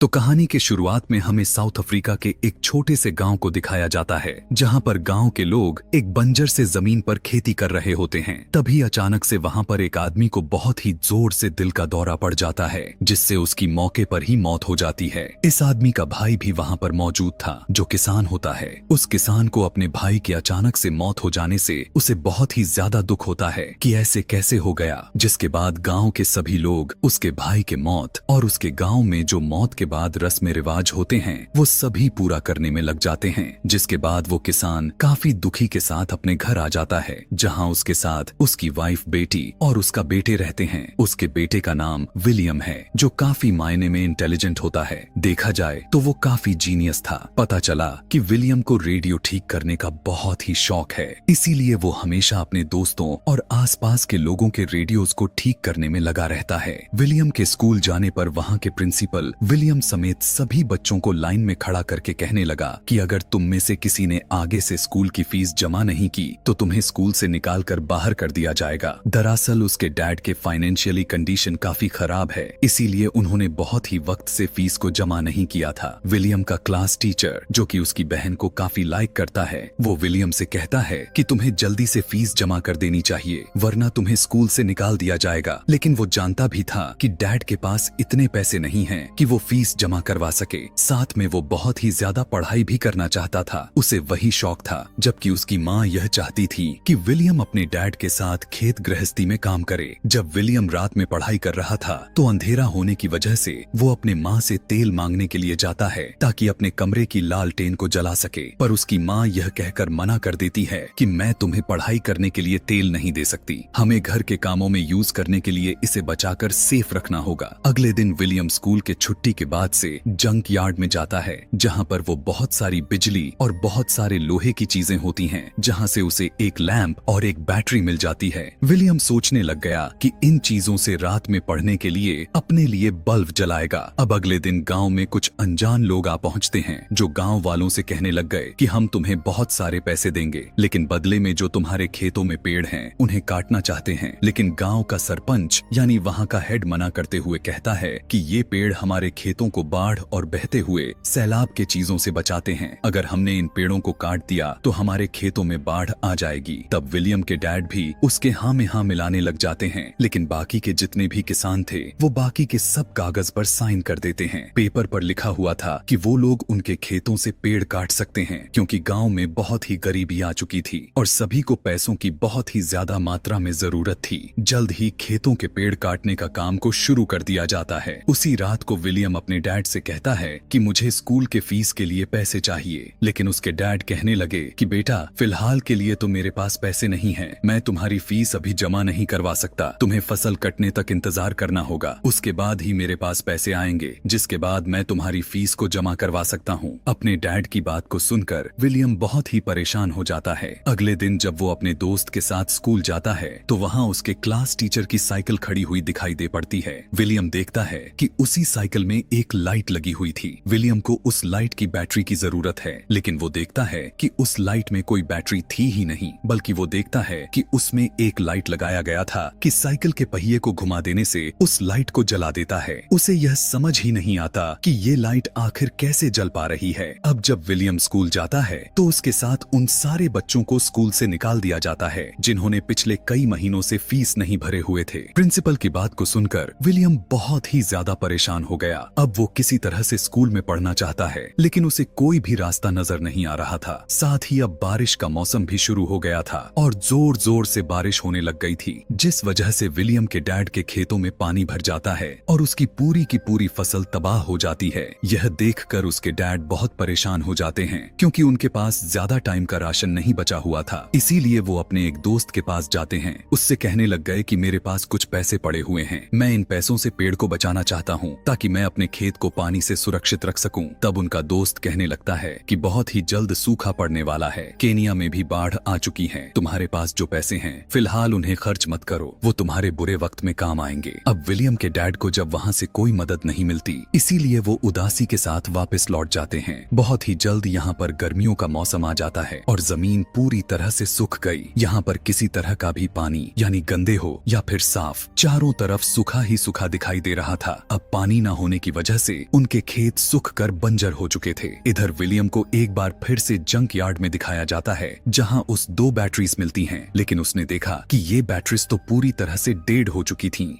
तो कहानी के शुरुआत में हमें साउथ अफ्रीका के एक छोटे से गांव को दिखाया जाता है, जहां पर गांव के लोग एक बंजर से जमीन पर खेती कर रहे होते हैं। तभी अचानक से वहां पर एक आदमी को बहुत ही जोर से दिल का दौरा पड़ जाता है, जिससे उसकी मौके पर ही मौत हो जाती है। इस आदमी का भाई भी वहां पर मौजूद था, जो किसान होता है। उस किसान को अपने भाई की अचानक से मौत हो जाने से उसे बहुत ही ज्यादा दुख होता है कि ऐसे कैसे हो गया। जिसके बाद गांव के सभी लोग उसके भाई के मौत और उसके गांव में जो मौत के बाद रस्म रिवाज होते हैं वो सभी पूरा करने में लग जाते हैं। जिसके बाद वो किसान काफी दुखी के साथ अपने घर आ जाता है, जहां उसके साथ उसकी वाइफ, बेटी और उसका बेटे रहते हैं। उसके बेटे का नाम विलियम है, जो काफी मायने में इंटेलिजेंट होता है। देखा जाए तो वो काफी जीनियस था। पता चला कि विलियम को रेडियो ठीक करने का बहुत ही शौक है, इसीलिए वो हमेशा अपने दोस्तों और आसपास के लोगों के रेडियोज को ठीक करने में लगा रहता है। विलियम के स्कूल जाने पर वहां के प्रिंसिपल विलियम समेत सभी बच्चों को लाइन में खड़ा करके कहने लगा कि अगर तुम में से किसी ने आगे से स्कूल की फीस जमा नहीं की तो तुम्हें स्कूल से निकाल कर बाहर कर दिया जाएगा। दरअसल उसके डैड के फाइनेंशियली कंडीशन काफी खराब है, इसीलिए उन्होंने बहुत ही वक्त से फीस को जमा नहीं किया था। विलियम का क्लास टीचर, जो कि उसकी बहन को काफी लाइक करता है, वो विलियम से कहता है कि तुम्हें जल्दी से फीस जमा कर देनी चाहिए, वरना तुम्हें स्कूल से निकाल दिया जाएगा। लेकिन वो जानता भी था कि डैड के पास इतने पैसे नहीं हैं कि वो फीस जमा करवा सके। साथ में वो बहुत ही ज्यादा पढ़ाई भी करना चाहता था, उसे वही शौक था। जबकि उसकी माँ यह चाहती थी कि विलियम अपने डैड के साथ खेत गृहस्थी में काम करे। जब विलियम रात में पढ़ाई कर रहा था तो अंधेरा होने की वजह से वो अपने माँ से तेल मांगने के लिए जाता है, ताकि अपने कमरे की लालटेन को जला सके। पर उसकी माँ यह कहकर मना कर देती है कि मैं तुम्हें पढ़ाई करने के लिए तेल नहीं दे सकती, हमें घर के कामों में यूज करने के लिए इसे बचाकर सेफ रखना होगा। अगले दिन विलियम स्कूल के छुट्टी के बाद से जंक यार्ड में जाता है, जहां पर वो बहुत सारी बिजली और बहुत सारे लोहे की चीजें होती हैं, जहां से उसे एक लैंप और एक बैटरी मिल जाती है। विलियम सोचने लग गया कि इन चीजों से रात में पढ़ने के लिए अपने लिए बल्ब जलाएगा। अब अगले दिन गांव में कुछ अनजान लोग आ पहुंचते हैं, जो गांव वालों से कहने लग गए कि हम तुम्हें बहुत सारे पैसे देंगे, लेकिन बदले में जो तुम्हारे खेतों में पेड़ हैं उन्हें काटना चाहते हैं। लेकिन गांव का सरपंच यानी वहां का हेड मना करते हुए कहता है कि ये पेड़ हमारे खेतों को बाढ़ और बहते हुए सैलाब के चीजों से बचाते हैं। अगर हमने इन पेड़ों को काट दिया तो हमारे खेतों में बाढ़ आ जाएगी। तब विलियम के डैड भी उसके हाँ में हाँ मिलाने लग जाते हैं, लेकिन बाकी के जितने भी किसान थे वो बाकी के सब कागज पर साइन कर देते हैं। पेपर पर लिखा हुआ था कि वो लोग उनके खेतों से पेड़ काट सकते हैं, क्योंकि गांव में बहुत ही गरीबी आ चुकी थी और सभी को पैसों की बहुत ही ज्यादा मात्रा में जरूरत थी। जल्द ही खेतों के पेड़ काटने का काम को शुरू कर दिया जाता है। उसी रात को विलियम अपने डैड से कहता है कि मुझे स्कूल के फीस के लिए पैसे चाहिए, लेकिन उसके डैड कहने लगे कि बेटा, फिलहाल के लिए तो मेरे पास पैसे नहीं हैं, मैं तुम्हारी फीस अभी जमा नहीं करवा सकता, तुम्हें फसल कटने तक इंतजार करना होगा, उसके बाद ही मेरे पास पैसे आएंगे, जिसके बाद मैं तुम्हारी फीस को जमा करवा सकता हूँ। अपने डैड की बात को सुनकर विलियम बहुत ही परेशान हो जाता है। अगले दिन जब वो अपने दोस्त के साथ स्कूल जाता है तो वहाँ उसके क्लास टीचर की साइकिल खड़ी हुई दिखाई दे पड़ती है। विलियम देखता है कि उसी साइकिल में एक लाइट लगी हुई थी। विलियम को उस लाइट की बैटरी की जरूरत है, लेकिन वो देखता है कि उस लाइट में कोई बैटरी थी ही नहीं, बल्कि वो देखता है कि उसमें एक लाइट लगाया गया था कि साइकिल के पहिए को घुमा देने से उस लाइट को जला देता है। उसे यह समझ ही नहीं आता कि ये लाइट आखिर कैसे जल पा रही है। अब जब विलियम स्कूल जाता है तो उसके साथ उन सारे बच्चों को स्कूल से निकाल दिया जाता है, जिन्होंने पिछले कई महीनों से फीस नहीं भरे हुए थे। प्रिंसिपल की बात को सुनकर विलियम बहुत ही ज्यादा परेशान हो गया। अब वो किसी तरह से स्कूल में पढ़ना चाहता है, लेकिन उसे कोई भी रास्ता नजर नहीं आ रहा था। साथ ही अब बारिश का मौसम भी शुरू हो गया था और जोर जोर से बारिश होने लग गई थी, जिस वजह से विलियम के डैड के खेतों में पानी भर जाता है और उसकी पूरी की पूरी फसल तबाह हो जाती है। यह देखकर उसके डैड बहुत परेशान हो जाते हैं, क्योंकि उनके पास ज्यादा टाइम का राशन नहीं बचा हुआ था। इसीलिए वो अपने एक दोस्त के पास जाते हैं, उससे कहने लग गए कि मेरे पास कुछ पैसे पड़े हुए हैं, मैं इन पैसों से पेड़ को बचाना चाहता हूँ ताकि मैं अपने खेत को पानी से सुरक्षित रख सकूं। तब उनका दोस्त कहने लगता है कि बहुत ही जल्द सूखा पड़ने वाला है, केनिया में भी बाढ़ आ चुकी है, तुम्हारे पास जो पैसे हैं फिलहाल उन्हें खर्च मत करो, वो तुम्हारे बुरे वक्त में काम आएंगे। अब विलियम के डैड को जब वहाँ से कोई मदद नहीं मिलती, इसीलिए वो उदासी के साथ वापस लौट जाते हैं। बहुत ही जल्द यहाँ पर गर्मियों का मौसम आ जाता है और जमीन पूरी तरह से सूख गई। यहाँ पर किसी तरह का भी पानी यानी गंदे हो या फिर साफ, चारों तरफ सूखा ही सूखा दिखाई दे रहा था। अब पानी न होने की वजह वजह से उनके खेत सूख कर बंजर हो चुके थे। इधर विलियम को एक बार फिर से जंक यार्ड में दिखाया जाता है, जहां उस 2 बैटरीज मिलती हैं, लेकिन उसने देखा कि ये बैटरीज तो पूरी तरह से डेड हो चुकी थीं।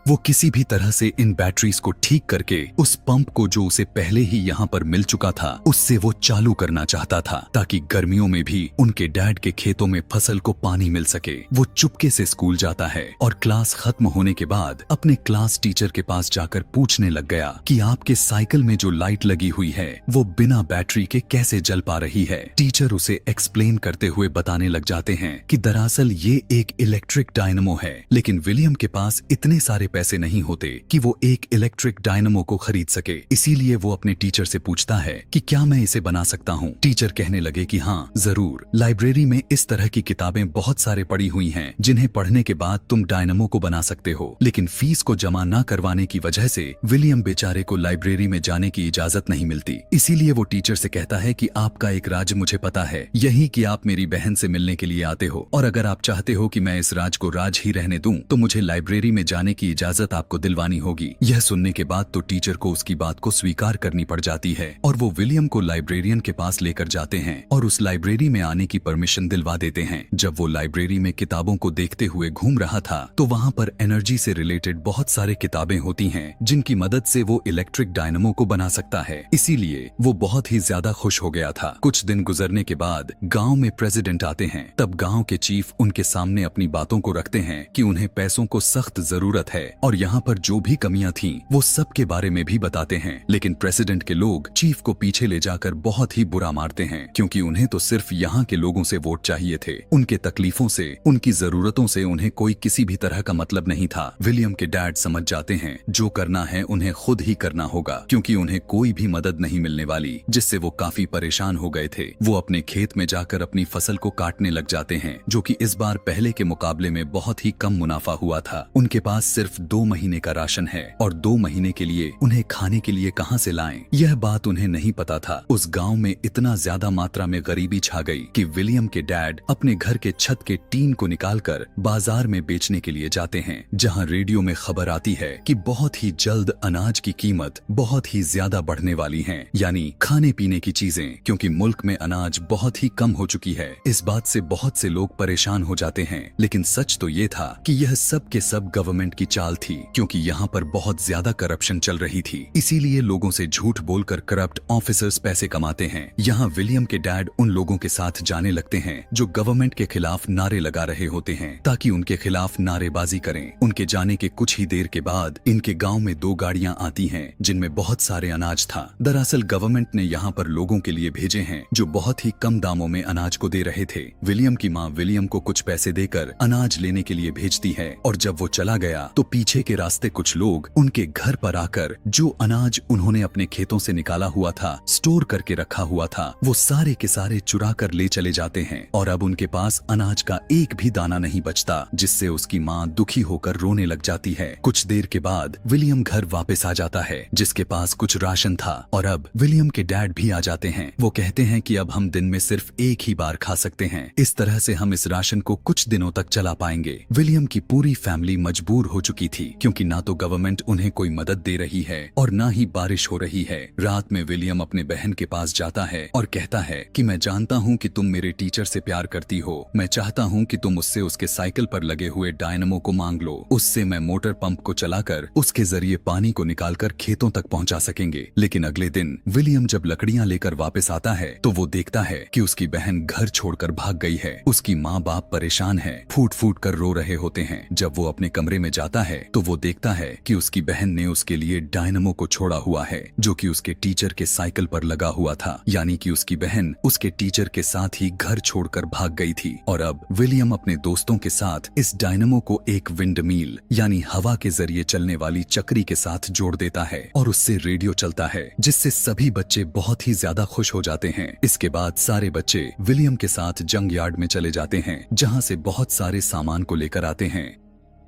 वो किसी भी तरह से इन बैटरीज को ठीक करके उस पंप को जो उसे पहले ही यहाँ पर मिल चुका था उससे वो चालू करना चाहता था, ताकि गर्मियों में भी उनके डैड के खेतों में फसल को पानी मिल सके। वो चुपके से स्कूल जाता है और क्लास खत्म होने के बाद अपने क्लास टीचर के पास जाकर पूछने लग गया कि आपके साइकिल में जो लाइट लगी हुई है वो बिना बैटरी के कैसे जल पा रही है। टीचर उसे एक्सप्लेन करते हुए बताने लग जाते हैं कि दरअसल ये एक इलेक्ट्रिक डायनमो है, लेकिन विलियम के पास इतने सारे पैसे नहीं होते कि वो एक इलेक्ट्रिक डायनमो को खरीद सके। इसीलिए वो अपने टीचर से पूछता है कि क्या मैं इसे बना सकता हूँ। टीचर कहने लगे कि हाँ जरूर, लाइब्रेरी में इस तरह की किताबें बहुत सारे पड़ी हुई हैं जिन्हें पढ़ने के बाद तुम डायनमो को बना सकते हो। लेकिन फीस को जमा न करवाने की वजह से विलियम बेचारे को लाइब्रेरी में जाने की इजाजत नहीं मिलती। इसीलिए वो टीचर से कहता है कि आपका एक राज मुझे पता है, यही कि आप मेरी बहन से मिलने के लिए आते हो, और अगर आप चाहते हो कि मैं इस राज को राज ही रहने दूं तो मुझे लाइब्रेरी में जाने की इजाजत आपको दिलवानी होगी। यह सुनने के बाद तो टीचर को उसकी बात को स्वीकार करनी पड़ जाती है और वो विलियम को लाइब्रेरियन के पास लेकर जाते हैं और उस लाइब्रेरी में आने की परमिशन दिलवा देते हैं। जब वो लाइब्रेरी में किताबों को देखते हुए घूम रहा था तो वहाँ पर एनर्जी से रिलेटेड बहुत सारे किताबें होती हैं जिनकी मदद से वो इलेक्ट्रिक डायनमो को बना सकता है। इसीलिए वो बहुत ही ज्यादा खुश हो गया था। कुछ दिन गुजरने के बाद गाँव में प्रेसिडेंट आते हैं। तब गाँव के चीफ उनके सामने अपनी बातों को रखते हैं कि उन्हें पैसों को सख्त जरूरत है और यहाँ पर जो भी कमियां थीं वो सब के बारे में भी बताते हैं। लेकिन प्रेसिडेंट के लोग चीफ को पीछे ले जाकर बहुत ही बुरा मारते हैं, क्योंकि उन्हें तो सिर्फ यहाँ के लोगों से वोट चाहिए थे। उनके तकलीफों से, उनकी जरूरतों से उन्हें कोई किसी भी तरह का मतलब नहीं था। विलियम के डैड समझ जाते हैं जो करना है उन्हें खुद ही करना होगा, क्योंकि उन्हें कोई भी मदद नहीं मिलने वाली, जिससे वो काफी परेशान हो गए थे। वो अपने खेत में जाकर अपनी फसल को काटने लग जाते हैं, जो कि इस बार पहले के मुकाबले में बहुत ही कम मुनाफा हुआ था। उनके पास सिर्फ 2 महीने का राशन है और 2 महीने के लिए उन्हें खाने के लिए कहां से लाएं, यह बात उन्हें नहीं पता था। उस गांव में इतना ज्यादा मात्रा में गरीबी छा गई कि विलियम के डैड अपने घर के छत के टीन को निकालकर बाजार में बेचने के लिए जाते हैं, जहां रेडियो में खबर आती है कि बहुत ही जल्द अनाज की कीमत बहुत ही ज्यादा बढ़ने वाली है, यानी खाने पीने की चीजें, क्योंकि मुल्क में अनाज बहुत ही कम हो चुकी है। इस बात से बहुत से लोग परेशान हो जाते हैं, लेकिन सच तो ये था कि यह सब के सब गवर्नमेंट की चाल थी, क्योंकि यहाँ पर बहुत ज्यादा करप्शन चल रही थी। इसीलिए लोगों से झूठ बोलकर करप्ट ऑफिसर्स पैसे कमाते हैं। यहाँ विलियम के डैड उन लोगों के साथ जाने लगते हैं जो गवर्नमेंट के खिलाफ नारे लगा रहे होते हैं, ताकि उनके खिलाफ नारेबाजी करें। उनके जाने के कुछ ही देर के बाद इनके गांव में 2 गाड़ियां आती हैं जिनमें बहुत सारे अनाज था। दरअसल गवर्नमेंट ने यहाँ पर लोगों के लिए भेजे हैं जो बहुत ही कम दामों में अनाज को दे रहे थे। विलियम की माँ विलियम को कुछ पैसे देकर अनाज लेने के लिए भेजती है, और जब वो चला गया तो पीछे के रास्ते कुछ लोग उनके घर पर आकर जो अनाज उन्होंने अपने खेतों से निकाला हुआ था, स्टोर करके रखा हुआ था, वो सारे के सारे चुरा कर ले चले जाते हैं। और अब उनके पास अनाज का एक भी दाना नहीं बचता, जिससे उसकी माँ दुखी होकर रोने लग जाती है। कुछ देर के बाद विलियम घर वापस आ जाता है, जिसके पास कुछ राशन था, और अब विलियम के डैड भी आ जाते हैं। वो कहते हैं कि अब हम दिन में सिर्फ एक ही बार खा सकते हैं, इस तरह से हम इस राशन को कुछ दिनों तक चला पाएंगे। विलियम की पूरी फैमिली मजबूर हो चुकी थी, क्योंकि ना तो गवर्नमेंट उन्हें कोई मदद दे रही है और ना ही बारिश हो रही है। रात में विलियम अपने बहन के पास जाता है और कहता है कि मैं जानता हूँ कि तुम मेरे टीचर से प्यार करती हो, मैं चाहता हूँ कि तुम उससे उसके साइकिल पर लगे हुए डायनमो को मांग लो, उससे मैं मोटर पंप को चलाकर उसके जरिए पानी को निकालकर खेतों तक पहुँचा सकेंगे। लेकिन अगले दिन विलियम जब लकड़ियाँ लेकर वापस आता है तो वो देखता है कि उसकी बहन घर छोड़कर भाग गई है। उसकी माँ बाप परेशान है, फूट फूट कर रो रहे होते हैं। जब वो अपने कमरे में जाता है तो वो देखता है कि उसकी बहन ने उसके लिए डायनमो को छोड़ा हुआ है, जो कि उसके टीचर के साइकिल पर लगा हुआ था, यानी कि उसकी बहन उसके टीचर के साथ ही घर छोड़कर भाग गई थी। और अब विलियम अपने दोस्तों के साथ इस डायनमो को एक विंड मिल यानी हवा के जरिए चलने वाली चक्री के साथ जोड़ देता है और उससे रेडियो चलता है, जिससे सभी बच्चे बहुत ही ज्यादा खुश हो जाते हैं। इसके बाद सारे बच्चे विलियम के साथ जंग यार्ड में चले जाते हैं, जहाँ से बहुत सारे सामान को लेकर आते हैं।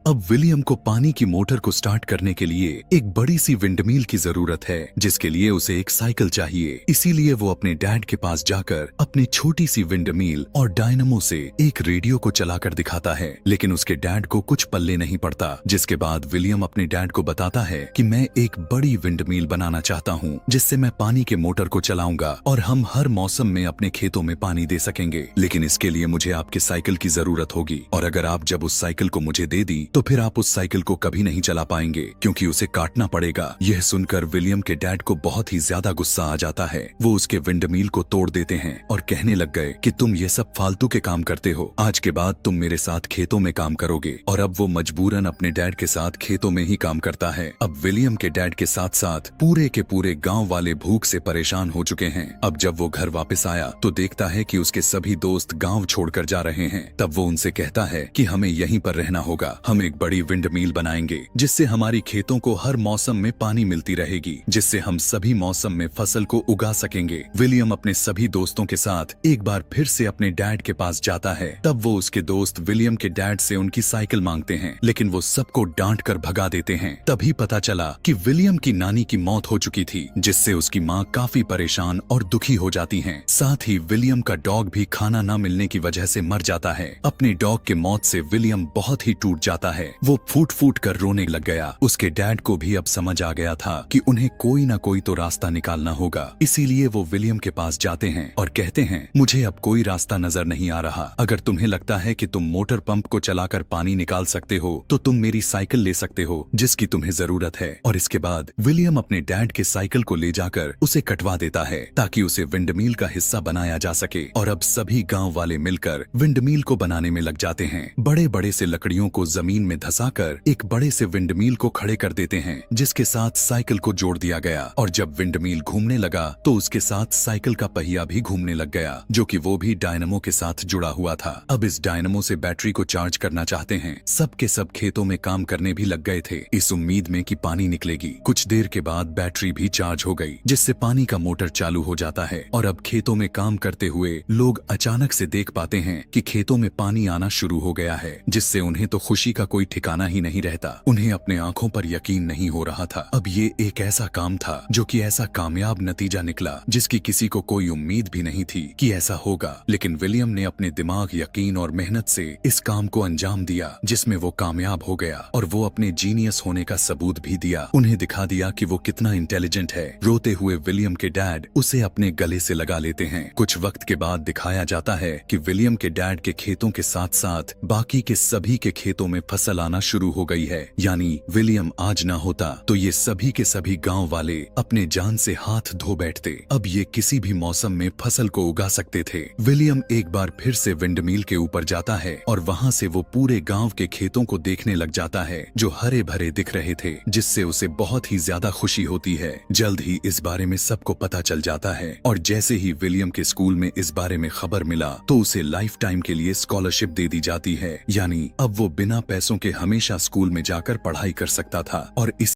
अब विलियम को पानी की मोटर को स्टार्ट करने के लिए एक बड़ी सी विंडमिल की जरूरत है, जिसके लिए उसे एक साइकिल चाहिए। इसीलिए वो अपने डैड के पास जाकर अपनी छोटी सी विंडमिल और डायनमो से एक रेडियो को चलाकर दिखाता है, लेकिन उसके डैड को कुछ पल्ले नहीं पड़ता। जिसके बाद विलियम अपने डैड को बताता है कि मैं एक बड़ी विंडमिल बनाना चाहता हूँ, जिससे मैं पानी के मोटर को चलाऊंगा और हम हर मौसम में अपने खेतों में पानी दे सकेंगे। लेकिन इसके लिए मुझे आपके साइकिल की जरूरत होगी, और अगर आप जब उस साइकिल को मुझे दे दी तो फिर आप उस साइकिल को कभी नहीं चला पाएंगे, क्योंकि उसे काटना पड़ेगा। यह सुनकर विलियम के डैड को बहुत ही ज्यादा गुस्सा आ जाता है। वो उसके विंडमिल को तोड़ देते हैं और कहने लग गए कि तुम ये सब फालतू के काम करते हो, आज के बाद तुम मेरे साथ खेतों में काम करोगे। और अब वो मजबूरन अपने डैड के साथ खेतों में ही काम करता है। अब विलियम के डैड के साथ साथ पूरे के पूरे गांव वाले भूख से परेशान हो चुके हैं। अब जब वो घर वापस आया तो देखता है कि उसके सभी दोस्त गांव छोड़कर जा रहे हैं। तब वो उनसे कहता है कि हमें यहीं पर रहना होगा। हम एक बड़ी विंडमिल बनाएंगे, जिससे हमारी खेतों को हर मौसम में पानी मिलती रहेगी, जिससे हम सभी मौसम में फसल को उगा सकेंगे। विलियम अपने सभी दोस्तों के साथ एक बार फिर से अपने डैड के पास जाता है। तब वो उसके दोस्त विलियम के डैड से उनकी साइकिल मांगते हैं, लेकिन वो सबको डांट कर भगा देते हैं। तभी पता चला कि विलियम की नानी की मौत हो चुकी थी, जिससे उसकी माँ काफी परेशान और दुखी हो जाती हैं। साथ ही विलियम का डॉग भी खाना न मिलने की वजह से मर जाता है। अपने डॉग के मौत से विलियम बहुत ही टूट जाता है। वो फूट फूट कर रोने लग गया। उसके डैड को भी अब समझ आ गया था कि उन्हें कोई ना कोई तो रास्ता निकालना होगा। इसीलिए वो विलियम के पास जाते हैं और कहते हैं, मुझे अब कोई रास्ता नजर नहीं आ रहा। अगर तुम्हें लगता है कि तुम मोटर पंप को चलाकर पानी निकाल सकते हो तो तुम मेरी साइकिल ले सकते हो, जिसकी तुम्हें जरूरत है। और इसके बाद विलियम अपने डैड के साइकिल को ले जाकर उसे कटवा देता है, ताकि उसे विंडमिल का हिस्सा बनाया जा सके। और अब सभी गांव वाले मिलकर विंडमिल को बनाने में लग जाते हैं। बड़े बड़े से लकड़ियों को जमीन में धंसाकर एक बड़े से विंडमिल को खड़े कर देते हैं, जिसके साथ साइकिल को जोड़ दिया गया। और जब विंडमिल घूमने लगा तो उसके साथ साइकिल का पहिया भी घूमने लग गया, जो कि वो भी डायनमो के साथ जुड़ा हुआ था। अब इस डायनमो से बैटरी को चार्ज करना चाहते हैं। सब के सब खेतों में काम करने भी लग गए थे, इस उम्मीद में कि पानी निकलेगी। कुछ देर के बाद बैटरी भी चार्ज हो गई, जिससे पानी का मोटर चालू हो जाता है। और अब खेतों में काम करते हुए लोग अचानक से देख पाते हैं कि खेतों में पानी आना शुरू हो गया है, जिससे उन्हें तो खुशी का कोई ठिकाना ही नहीं रहता। उन्हें अपने आंखों पर यकीन नहीं हो रहा था। अब ये एक ऐसा काम था जो कि ऐसा कामयाब नतीजा निकला, जिसकी किसी को कोई उम्मीद भी नहीं थी कि ऐसा होगा। लेकिन विलियम ने अपने दिमाग, यकीन और मेहनत से इस काम को अंजाम दिया, जिसमें वो कामयाब हो गया। और वो अपने जीनियस होने का सबूत भी दिया। उन्हें दिखा दिया कि वो कितना इंटेलिजेंट है। रोते हुए विलियम के डैड उसे अपने गले से लगा लेते हैं। कुछ वक्त के बाद दिखाया जाता है कि विलियम के डैड के खेतों के साथ साथ बाकी के सभी के खेतों में फसल आना शुरू हो गई है। यानी विलियम आज ना होता तो ये सभी के सभी गांव वाले अपने जान से हाथ धो बैठते। अब ये किसी भी मौसम में फसल को उगा सकते थे। विलियम एक बार फिर से विंडमिल के ऊपर जाता है और वहां से वो पूरे गांव के खेतों को देखने लग जाता है, जो हरे भरे दिख रहे थे, जिससे उसे बहुत ही ज्यादा खुशी होती है। जल्द ही इस बारे में सबको पता चल जाता है, और जैसे ही विलियम के स्कूल में इस बारे में खबर मिला तो उसे लाइफ टाइम के लिए स्कॉलरशिप दे दी जाती है। यानी अब वो बिना पैसों के हमेशा स्कूल में जाकर पढ़ाई कर सकता था। और इस